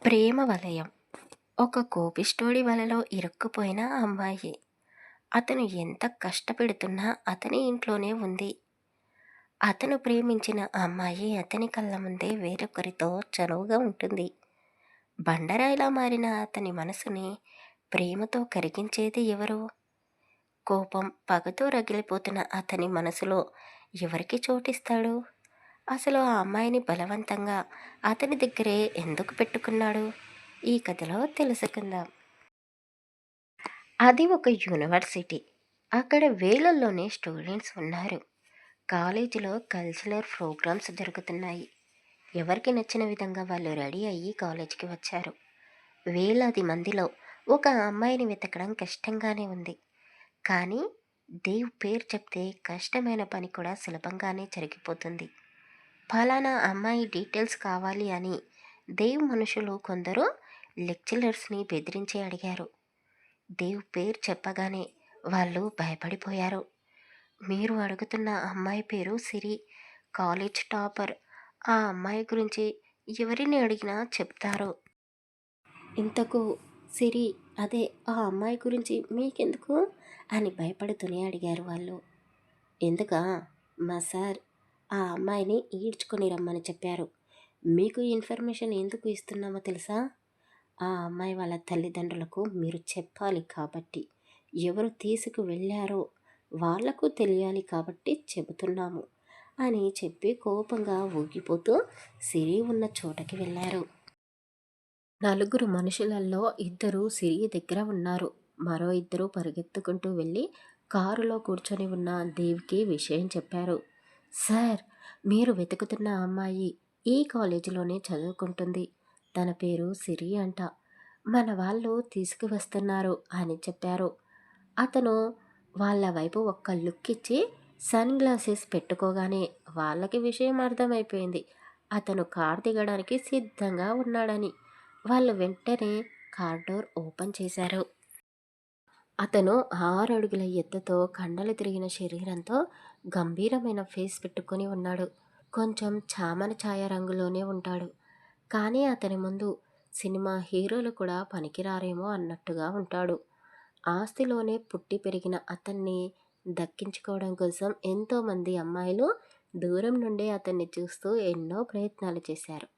ప్రేమ వలయం. ఒక కోపిష్ఠుడి వలలో ఇరుక్కుపోయిన అమ్మాయి. అతను ఎంత కష్టపెడుతున్నా అతని ఇంట్లోనే ఉంది. అతను ప్రేమించిన అమ్మాయి అతని కళ్ళ ముందే వేరొకరితో చనువుగా ఉంటుంది. బండరాయిలా మారిన అతని మనసుని ప్రేమతో కరిగించేది ఎవరు? కోపం, పగతో రగిలిపోతున్న అతని మనసులో ఎవరికి చోటిస్తాడు? అసలు ఆ అమ్మాయిని బలవంతంగా అతని దగ్గరే ఎందుకు పెట్టుకున్నాడు? ఈ కథలో తెలుసుకుందాం. అది ఒక యూనివర్సిటీ. అక్కడ వేలల్లోనే స్టూడెంట్స్ ఉన్నారు. కాలేజీలో కల్చరల్ ప్రోగ్రామ్స్ జరుగుతున్నాయి. ఎవరికి నచ్చిన విధంగా వాళ్ళు రెడీ అయ్యి కాలేజీకి వచ్చారు. వేలాది మందిలో ఒక అమ్మాయిని వెతకడం కష్టంగానే ఉంది. కానీ దేవ్ పేరు చెప్తే కష్టమైన పని కూడా సులభంగానే జరిగిపోతుంది. ఫలానా అమ్మాయి డీటెయిల్స్ కావాలి అని దేవ్ మనుషులు కొందరు లెక్చరర్స్ని బెదిరించి అడిగారు. దేవ్ పేరు చెప్పగానే వాళ్ళు భయపడిపోయారు. మీరు అడుగుతున్న అమ్మాయి పేరు సిరి, కాలేజ్ టాపర్. ఆ అమ్మాయి గురించి ఎవరిని అడిగినా చెప్తారు. ఇంతకు సిరి, అదే ఆ అమ్మాయి గురించి మీకెందుకు అని భయపడుతూనే అడిగారు వాళ్ళు. ఎందుకా? మా సార్ ఆ అమ్మాయిని ఈడ్చుకొని రమ్మని చెప్పారు. మీకు ఇన్ఫర్మేషన్ ఎందుకు ఇస్తున్నామో తెలుసా? ఆ అమ్మాయి వాళ్ళ తల్లిదండ్రులకు మీరు చెప్పాలి కాబట్టి, ఎవరు తీసుకు వెళ్ళారో వాళ్లకు తెలియాలి కాబట్టి చెబుతున్నాము అని చెప్పి కోపంగా ఊగిపోతూ సిరి ఉన్న చోటకి వెళ్ళారు. నలుగురు మనుషులలో ఇద్దరు సిరి దగ్గర ఉన్నారు. మరో ఇద్దరు పరిగెత్తుకుంటూ వెళ్ళి కారులో కూర్చొని ఉన్న దేవ్కి విషయం చెప్పారు. సార్, మీరు వెతుకుతున్న అమ్మాయి ఈ కాలేజీలోనే చదువుకుంటుంది. తన పేరు సిరి అంట. మన వాళ్ళు తీసుకువస్తున్నారు అని చెప్పారు. అతను వాళ్ళ వైపు ఒక్క లుక్ ఇచ్చి సన్ గ్లాసెస్ పెట్టుకోగానే వాళ్ళకి విషయం అర్థమైపోయింది. అతను కార్ దిగడానికి సిద్ధంగా ఉన్నాడని. వాళ్ళు వెంటనే కార్ డోర్ ఓపెన్ చేశారు. అతను 6 అడుగుల ఎత్తుతో కండలు తిరిగిన శరీరంతో గంభీరమైన ఫేస్ పెట్టుకొని ఉన్నాడు. కొంచెం చామన ఛాయ రంగులోనే ఉంటాడు. కానీ అతని ముందు సినిమా హీరోలు కూడా పనికిరారేమో అన్నట్టుగా ఉంటాడు. ఆస్తిలోనే పుట్టి పెరిగిన అతన్ని దక్కించుకోవడం కోసం ఎంతోమంది అమ్మాయిలు దూరం నుండే అతన్ని చూస్తూ ఎన్నో ప్రయత్నాలు చేశారు.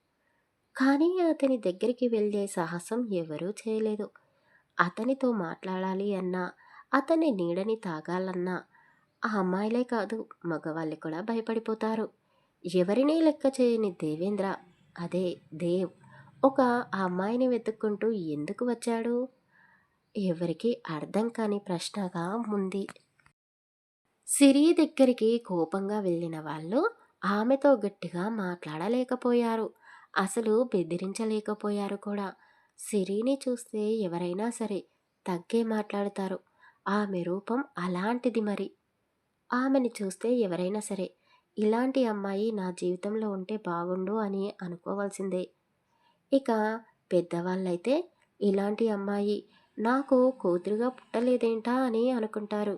కానీ అతని దగ్గరికి వెళ్ళే సాహసం ఎవరూ చేయలేదు. అతనితో మాట్లాడాలి అన్నా, అతని నీడని తాగాలన్నా ఆ అమ్మాయిలే కాదు, మగవాళ్ళు కూడా భయపడిపోతారు. ఎవరినీ లెక్క చేయని దేవేంద్ర, అదే దేవ్, ఒక ఆ అమ్మాయిని వెతుక్కుంటూ ఎందుకు వచ్చాడు? ఎవరికి అర్థం కాని ప్రశ్నగా ఉంది. సిరి దగ్గరికి కోపంగా వెళ్ళిన వాళ్ళు ఆమెతో గట్టిగా మాట్లాడలేకపోయారు. అసలు బెదిరించలేకపోయారు కూడా. సిరిని చూస్తే ఎవరైనా సరే తగ్గే మాట్లాడతారు. ఆమె రూపం అలాంటిది మరి. ఆమెని చూస్తే ఎవరైనా సరే ఇలాంటి అమ్మాయి నా జీవితంలో ఉంటే బాగుండు అని అనుకోవాల్సిందే. ఇక పెద్దవాళ్ళైతే ఇలాంటి అమ్మాయి నాకు కూతురుగా పుట్టలేదేంటా అని అనుకుంటారు.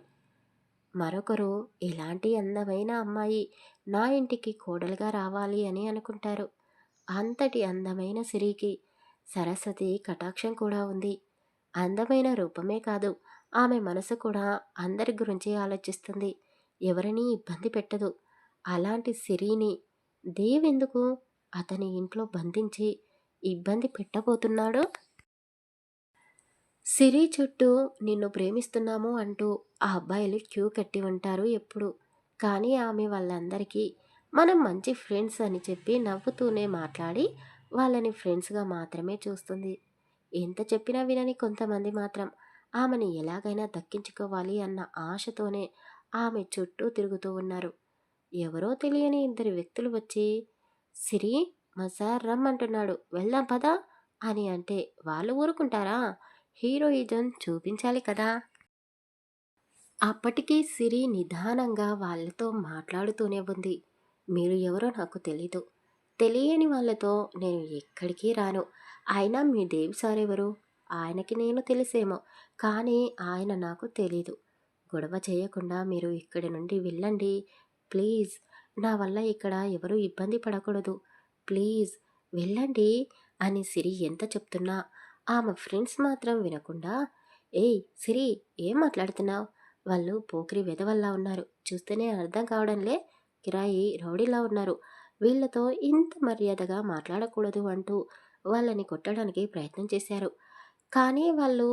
మరొకరు ఇలాంటి అందమైన అమ్మాయి నా ఇంటికి కోడలుగా రావాలి అని అనుకుంటారు. అంతటి అందమైన సిరికి సరస్వతి కటాక్షం కూడా ఉంది. అందమైన రూపమే కాదు, ఆమె మనసు కూడా అందరి గురించి ఆలోచిస్తుంది. ఎవరినీ ఇబ్బంది పెట్టదు. అలాంటి సిరిని దేవెందుకు అతని ఇంట్లో బంధించి ఇబ్బంది పెట్టబోతున్నాడు? సిరి చుట్టూ నిన్ను ప్రేమిస్తున్నాము అంటూ ఆ అబ్బాయిలు క్యూ కట్టి ఉంటారు ఎప్పుడు. కానీ ఆమె వాళ్ళందరికీ మనం మంచి ఫ్రెండ్స్ అని చెప్పి నవ్వుతూనే మాట్లాడి వాళ్ళని ఫ్రెండ్స్గా మాత్రమే చూస్తుంది. ఎంత చెప్పినా వినని కొంతమంది మాత్రం ఆమెని ఎలాగైనా దక్కించుకోవాలి అన్న ఆశతోనే ఆమె చుట్టూ తిరుగుతూ ఉన్నారు. ఎవరో తెలియని ఇద్దరు వ్యక్తులు వచ్చి, సిరి, మా సార్ రమ్మంటున్నాడు, వెళ్దాం పదా అని అంటే వాళ్ళు ఊరుకుంటారా? హీరోయిజం చూపించాలి కదా. అప్పటికీ సిరి నిదానంగా వాళ్ళతో మాట్లాడుతూనే ఉంది. మీరు ఎవరో నాకు తెలీదు. తెలియని వాళ్ళతో నేను ఎక్కడికి రాను. అయినా మీ దేవి సార్ ఎవరు? ఆయనకి నేను తెలిసేమో, కానీ ఆయన నాకు తెలీదు. గొడవ చేయకుండా మీరు ఇక్కడి నుండి వెళ్ళండి ప్లీజ్. నా వల్ల ఇక్కడ ఎవరు ఇబ్బంది పడకూడదు. ప్లీజ్ వెళ్ళండి అని సిరి ఎంత చెప్తున్నా ఆమె ఫ్రెండ్స్ మాత్రం వినకుండా, ఏయ్ సిరి, ఏం మాట్లాడుతున్నావు? వాళ్ళు పోకిరి వెధవల్లా ఉన్నారు, చూస్తేనే అర్థం కావడంలే, కిరాయి రౌడీలా ఉన్నారు, వీళ్ళతో ఇంత మర్యాదగా మాట్లాడకూడదు అంటూ వాళ్ళని కొట్టడానికి ప్రయత్నం చేశారు. కానీ వాళ్ళు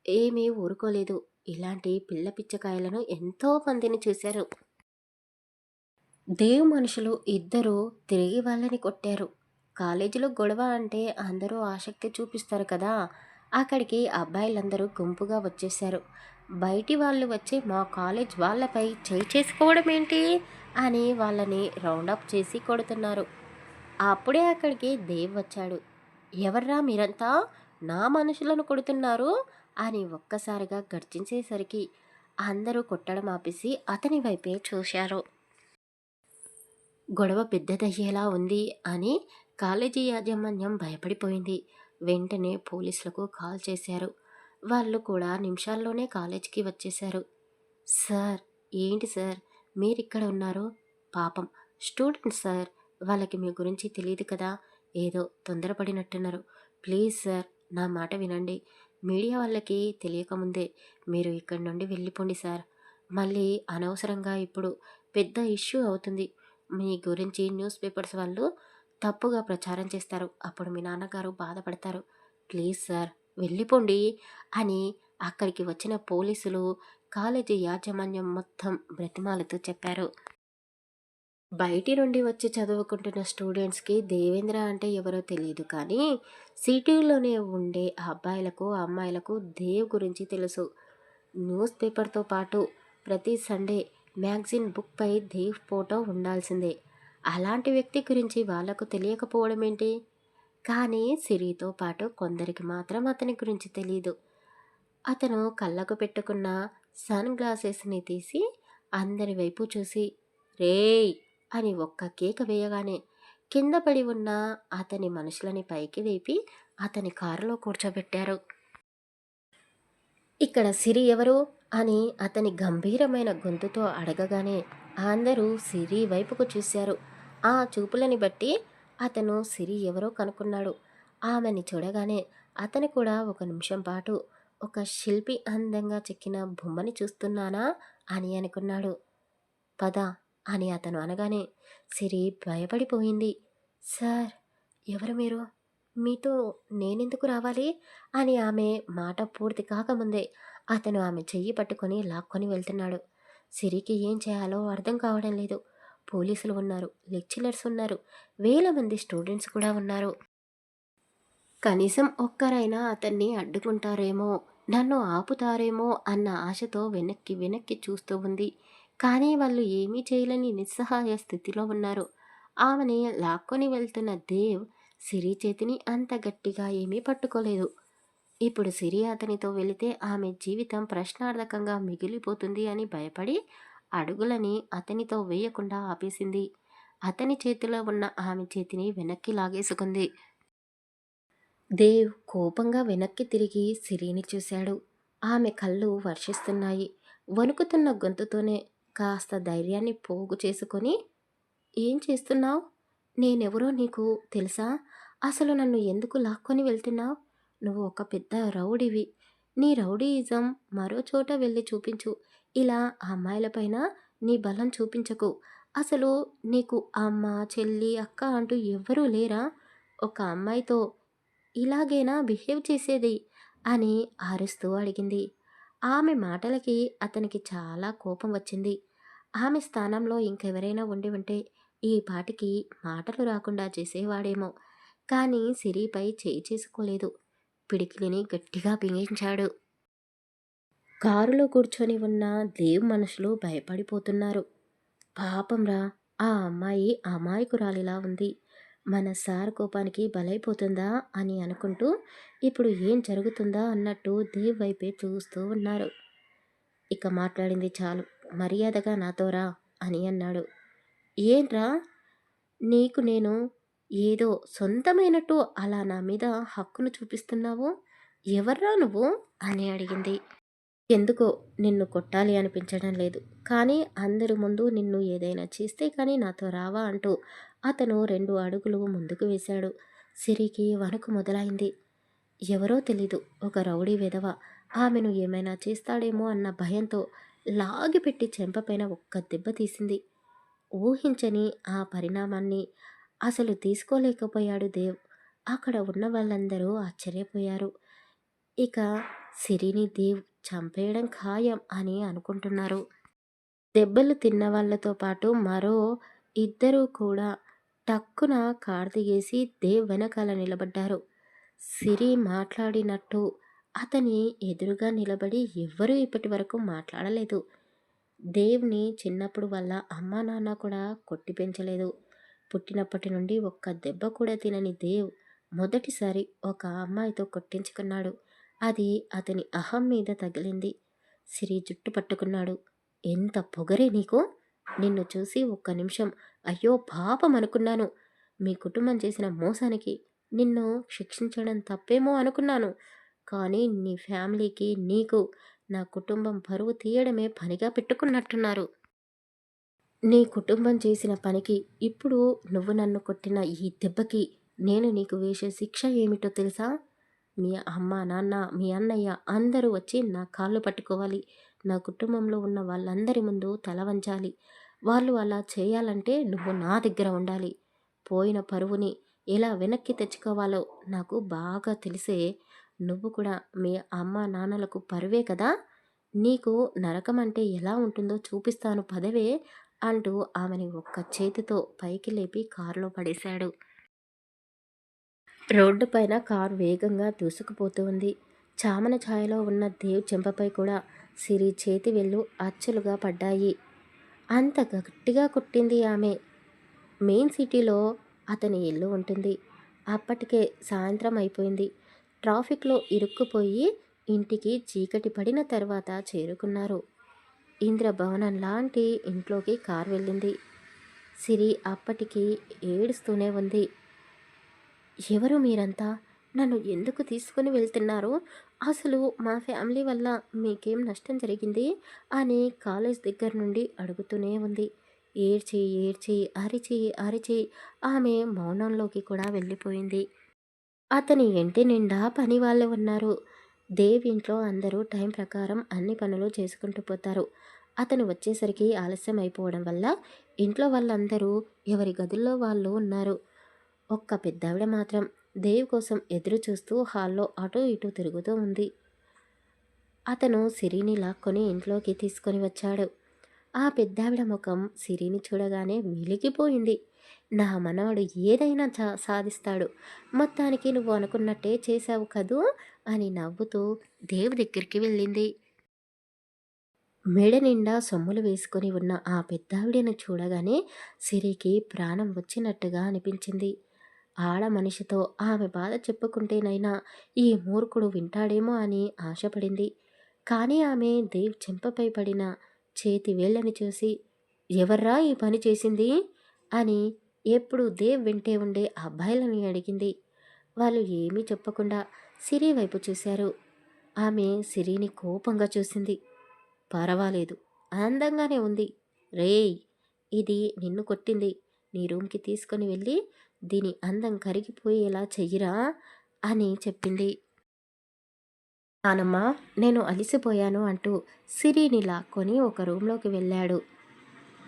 ఏమీ ఊరుకోలేదు. ఇలాంటి పిల్ల పిచ్చకాయలను ఎంతో మందిని చూశారు. దేవ్ మనుషులు ఇద్దరూ తిరిగి వాళ్ళని కొట్టారు. కాలేజీలో గొడవ అంటే అందరూ ఆసక్తి చూపిస్తారు కదా, అక్కడికి అబ్బాయిలందరూ గుంపుగా వచ్చేశారు. బయటి వాళ్ళు వచ్చి మా కాలేజ్ వాళ్ళపై చేయి చేసుకోవడం ఏంటి అని వాళ్ళని రౌండప్ చేసి కొడుతున్నారు. అప్పుడే అక్కడికి దేవ్ వచ్చాడు. ఎవర్రా మీరంతా, నా మనుషులను కొడుతున్నారు అని ఒక్కసారిగా గర్జించేసరికి అందరూ కొట్టడం ఆపేసి అతని వైపే చూశారు. గొడవ పెద్దదయ్యేలా ఉంది అని కాలేజీ యాజమాన్యం భయపడిపోయింది. వెంటనే పోలీసులకు కాల్ చేశారు. వాళ్ళు కూడా నిమిషాల్లోనే కాలేజీకి వచ్చేశారు. సార్, ఏంటి సార్ మీరిక్కడ ఉన్నారు? పాపం స్టూడెంట్ సార్, వాళ్ళకి మీ గురించి తెలియదు కదా, ఏదో తొందరపడినట్టున్నారు. ప్లీజ్ సార్, నా మాట వినండి. మీడియా వాళ్ళకి తెలియకముందే మీరు ఇక్కడి నుండి వెళ్ళిపోండి సార్. మళ్ళీ అనవసరంగా ఇప్పుడు పెద్ద ఇష్యూ అవుతుంది. మీ గురించి న్యూస్ పేపర్స్ వాళ్ళు తప్పుగా ప్రచారం చేస్తారు. అప్పుడు మీ నాన్నగారు బాధపడతారు. ప్లీజ్ సార్, వెళ్ళిపోండి అని అక్కడికి వచ్చిన పోలీసులు కాలేజీ యాజమాన్యం మొత్తం బ్రతిమాలుతూ చెప్పారు. బయటి నుండి వచ్చి చదువుకుంటున్న స్టూడెంట్స్కి దేవేంద్ర అంటే ఎవరో తెలియదు, కానీ సిటీలోనే ఉండే అబ్బాయిలకు అమ్మాయిలకు దేవ్ గురించి తెలుసు. న్యూస్ పేపర్తో పాటు ప్రతి సండే మ్యాగజిన్ బుక్పై దేవ్ ఫోటో ఉండాల్సిందే. అలాంటి వ్యక్తి గురించి వాళ్లకు తెలియకపోవడం ఏంటి? కానీ సిరితో పాటు కొందరికి మాత్రం అతని గురించి తెలీదు. అతను కళ్ళకు పెట్టుకున్న సన్ గ్లాసెస్ని తీసి అందరి వైపు చూసి రేయ్ అని ఒక్క కేక వేయగానే కింద పడి ఉన్న అతని మనుషులని పైకి లేపి అతని కారులో కూర్చోబెట్టారు. ఇక్కడ సిరి ఎవరు అని అతని గంభీరమైన గొంతుతో అడగగానే అందరూ సిరి వైపుకు చూశారు. ఆ చూపులని బట్టి అతను సిరి ఎవరో కనుక్కున్నాడు. ఆమెని చూడగానే అతను కూడా ఒక నిమిషం పాటు ఒక శిల్పి అందంగా చెక్కిన బొమ్మని చూస్తున్నానా అని అనుకున్నాడు. పద అని అతను అనగానే సిరి భయపడిపోయింది. సార్, ఎవరు మీరు? మీతో నేనెందుకు రావాలి అని ఆమె మాట పూర్తి కాకముందే అతను ఆమె చెయ్యి పట్టుకొని లాక్కొని వెళ్తున్నాడు. సిరికి ఏం చేయాలో అర్థం కావడం లేదు. పోలీసులు ఉన్నారు, లెక్చరర్స్ ఉన్నారు, వేల మంది స్టూడెంట్స్ కూడా ఉన్నారు. కనీసం ఒక్కరైనా అతన్ని అడ్డుకుంటారేమో, నన్ను ఆపుతారేమో అన్న ఆశతో వెనక్కి వెనక్కి చూస్తూ ఉంది. కానీ వాళ్ళు ఏమీ చేయలేని నిస్సహాయ స్థితిలో ఉన్నారు. ఆమెని లాక్కొని వెళ్తున్న దేవ్ సిరి చేతిని అంత గట్టిగా ఏమీ పట్టుకోలేదు. ఇప్పుడు సిరి అతనితో వెళితే ఆమె జీవితం ప్రశ్నార్థకంగా మిగిలిపోతుంది అని భయపడి అడుగులని అతనితో వేయకుండా ఆపేసింది. అతని చేతిలో ఉన్న ఆమె చేతిని వెనక్కి లాగేసుకుంది. దేవ్ కోపంగా వెనక్కి తిరిగి సిరిని చూశాడు. ఆమె కళ్ళు వర్షిస్తున్నాయి. వణుకుతున్న గొంతుతోనే కాస్త ధైర్యాన్ని పోగు చేసుకొని, ఏం చేస్తున్నావు? నేనెవరో నీకు తెలుసా? అసలు నన్ను ఎందుకు లాక్కొని వెళ్తున్నావు? నువ్వు ఒక పెద్ద రౌడీవి. నీ రౌడీయిజం మరో చోట వెళ్ళి చూపించు. ఇలా అమ్మాయిలపైన నీ బలం చూపించకు. అసలు నీకు అమ్మ, చెల్లి, అక్క అంటూ ఎవ్వరూ లేరా? ఒక అమ్మాయితో ఇలాగేనా బిహేవ్ చేసేది అని అరుస్తూ అడిగింది. ఆమె మాటలకి అతనికి చాలా కోపం వచ్చింది. ఆమె స్థానంలో ఇంకెవరైనా ఉండి ఉంటే ఈ పాటికి మాటలు రాకుండా చేసేవాడేమో. కానీ సిరిపై చేయి చేసుకోలేదు. పిడికిలిని గట్టిగా బిగించాడు. కారులో కూర్చొని ఉన్న దేవ్ మనుషులు భయపడిపోతున్నారు. పాపంరా, ఆ అమ్మాయి అమాయకురాలిలా ఉంది. మన సార్ కోపానికి బలైపోతుందా అని అనుకుంటూ ఇప్పుడు ఏం జరుగుతుందా అన్నట్టు దేవ్ వైపే చూస్తూ ఉన్నారు. ఇక మాట్లాడింది చాలు, మర్యాదగా నాతో రా అని అన్నాడు. ఏంట్రా, నీకు నేను ఏదో సొంతమైనట్టు అలా నా మీద హక్కును చూపిస్తున్నావు? ఎవర్రా నువ్వు అని అడిగింది. ఎందుకో నిన్ను కొట్టాలి అనిపించడం లేదు, కానీ అందరి ముందు నిన్ను ఏదైనా చేస్తే కానీ నాతో రావా అంటూ అతను 2 అడుగులు ముందుకు వేశాడు. సిరికి వణుకు మొదలైంది. ఎవరో తెలీదు ఒక రౌడీ వెధవ ఆమెను ఏమైనా చేస్తాడేమో అన్న భయంతో లాగిపెట్టి చెంపపైన ఒక్క దెబ్బ తీసింది. ఊహించని ఆ పరిణామాన్ని అసలు తీసుకోలేకపోయాడు దేవ్. అక్కడ ఉన్న వాళ్ళందరూ ఆశ్చర్యపోయారు. ఇక సిరిని దేవ్ చంపేయడం ఖాయం అని అనుకుంటున్నారు. దెబ్బలు తిన్న వాళ్ళతో పాటు మరో ఇద్దరు కూడా టక్కున కారు దిగేసి దేవ్ వెనకాల నిలబడ్డారు. సిరి మాట్లాడినట్టు అతని ఎదురుగా నిలబడి ఎవ్వరూ ఇప్పటి వరకు మాట్లాడలేదు. దేవ్ని చిన్నప్పుడు వాళ్ళ అమ్మా నాన్న కూడా కొట్టి పెంచలేదు. పుట్టినప్పటి నుండి ఒక్క దెబ్బ కూడా తినని దేవ్ మొదటిసారి ఒక అమ్మాయితో కొట్టించుకున్నాడు. అది అతని అహం మీద తగిలింది. సిరి జుట్టు పట్టుకున్నాడు. ఎంత పొగరే నీకు! నిన్ను చూసి ఒక్క నిమిషం అయ్యో పాపం అనుకున్నాను. మీ కుటుంబం చేసిన మోసానికి నిన్ను శిక్షించడం తప్పేమో అనుకున్నాను. కానీ నీ ఫ్యామిలీకి నీకు నా కుటుంబం పరువు తీయడమే పనిగా పెట్టుకున్నట్టున్నారు. నీ కుటుంబం చేసిన పనికి ఇప్పుడు నువ్వు నన్ను కొట్టిన ఈ దెబ్బకి నేను నీకు వేసే శిక్ష ఏమిటో తెలుసా? మీ అమ్మ, నాన్న, మీ అన్నయ్య అందరూ వచ్చి నా కాళ్ళు పట్టుకోవాలి. నా కుటుంబంలో ఉన్న వాళ్ళందరి ముందు తల వంచాలి. వాళ్ళు అలా చేయాలంటే నువ్వు నా దగ్గర ఉండాలి. పోయిన పరువుని ఎలా వెనక్కి తెచ్చుకోవాలో నాకు బాగా తెలిసే. నువ్వు కూడా మీ అమ్మ, నాన్నలకు పరువే కదా! నీకు నరకం అంటే ఎలా ఉంటుందో చూపిస్తాను పదవే అంటూ ఆమెని ఒక్క చేతితో పైకి లేపి కారులో పడేశాడు. రోడ్డు పైన కారు వేగంగా దూసుకుపోతూ ఉంది. చామన ఛాయలో ఉన్న దేవ్ చెంపపై కూడా సిరి చేతి వేళ్ళు అచ్చులుగా పడ్డాయి. అంత గట్టిగా కొట్టింది ఆమె. మెయిన్ సిటీలో అతని ఇల్లు ఉంటుంది. అప్పటికే సాయంత్రం అయిపోయింది. ట్రాఫిక్లో ఇరుక్కుపోయి ఇంటికి చీకటి పడిన తర్వాత చేరుకున్నారు. ఇంద్రభవనం లాంటి ఇంట్లోకి కారు వెళ్ళింది. సిరి అప్పటికి ఏడుస్తూనే ఉంది. ఎవరు మీరంతా? నన్ను ఎందుకు తీసుకుని వెళ్తున్నారు? అసలు మా ఫ్యామిలీ వల్ల మీకేం నష్టం జరిగింది అని కాలేజ్ దగ్గర నుండి అడుగుతూనే ఉంది. ఏడ్చి ఏడ్చి అరిచి అరిచి ఆమె మౌనంలోకి కూడా వెళ్ళిపోయింది. అతని ఇంటి నిండా పని వాళ్ళు ఉన్నారు. దేవ్ ఇంట్లో అందరూ టైం ప్రకారం అన్ని పనులు చేసుకుంటూ పోతారు. అతను వచ్చేసరికి ఆలస్యం అయిపోవడం వల్ల ఇంట్లో వాళ్ళందరూ ఎవరి గదుల్లో వాళ్ళు ఉన్నారు. ఒక్క పెద్దావిడ మాత్రం దేవ్ కోసం ఎదురు చూస్తూ హాల్లో అటూ ఇటూ తిరుగుతూ ఉంది. అతను సిరిని లాక్కొని ఇంట్లోకి తీసుకొని వచ్చాడు. ఆ పెద్దావిడ ముఖం సిరిని చూడగానే వెలిగిపోయింది. నా మనవడు ఏదైనా సాధిస్తాడు. మొత్తానికి నువ్వు అనుకున్నట్టే చేశావు కదూ అని నవ్వుతూ దేవ్ దగ్గరికి వెళ్ళింది. మెడ నిండా సొమ్ములు వేసుకొని ఉన్న ఆ పెద్దావిడను చూడగానే సిరికి ప్రాణం వచ్చినట్టుగా అనిపించింది. ఆడ మనిషితో ఆమె బాధ చెప్పుకుంటేనైనా ఈ మూర్ఖుడు వింటాడేమో అని ఆశపడింది. కానీ ఆమె దేవ్ చెంపపై పడిన చేతి వేళ్ళని చూసి ఎవర్రా ఈ పని చేసింది అని ఎప్పుడు దేవ్ వెంటే ఉండే అబ్బాయిలని అడిగింది. వాళ్ళు ఏమీ చెప్పకుండా సిరి వైపు చూశారు. ఆమె సిరిని కోపంగా చూసింది. పర్వాలేదు, అందంగానే ఉంది. రేయ్, ఇది నిన్ను కొట్టింది. నీ రూమ్కి తీసుకొని వెళ్ళి దీని అందం కరిగిపోయేలా చెయ్యిరా అని చెప్పింది. నానమ్మ, నేను అలిసిపోయాను అంటూ సిరిని లాక్కొని ఒక రూంలోకి వెళ్ళాడు.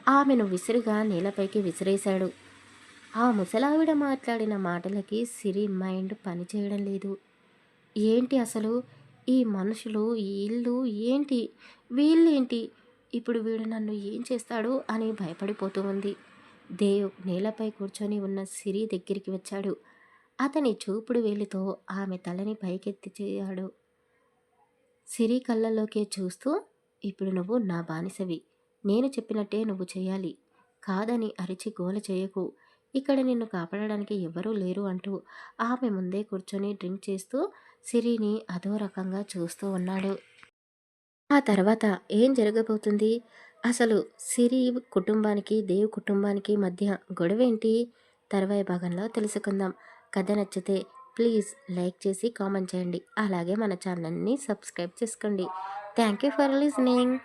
ఆమెను విసురుగా నేలపైకి విసిరేశాడు. ఆ ముసలావిడ మాట్లాడిన మాటలకి సిరి మైండ్ పనిచేయడం లేదు. ఏంటి అసలు ఈ మనుషులు, ఈ ఇల్లు ఏంటి, వీళ్ళేంటి, ఇప్పుడు వీడు నన్ను ఏం చేస్తాడు అని భయపడిపోతూ ఉంది. దేవ్ నేలపై కూర్చొని ఉన్న సిరి దగ్గరికి వచ్చాడు. అతని చూపుడు వేలితో ఆమె తలని పైకెత్తి చేయాడు. సిరి కళ్ళల్లోకే చూస్తూ, ఇప్పుడు నువ్వు నా బానిసవి. నేను చెప్పినట్టే నువ్వు చేయాలి. కాదని అరిచి గోల చేయకు. ఇక్కడ నిన్ను కాపాడడానికి ఎవరూ లేరు అంటూ ఆమె ముందే కూర్చొని డ్రింక్ చేస్తూ సిరిని అదో రకంగా చూస్తూ ఉన్నాడు. ఆ తర్వాత ఏం జరగబోతుంది? అసలు సిరి కుటుంబానికి, దేవ్ కుటుంబానికి మధ్య గొడవేంటి? తర్వాయి భాగంలో తెలుసుకుందాం. కథ నచ్చితే ప్లీజ్ లైక్ చేసి కామెంట్ చేయండి. అలాగే మన ఛానల్ని సబ్స్క్రైబ్ చేసుకోండి. Thank you for listening.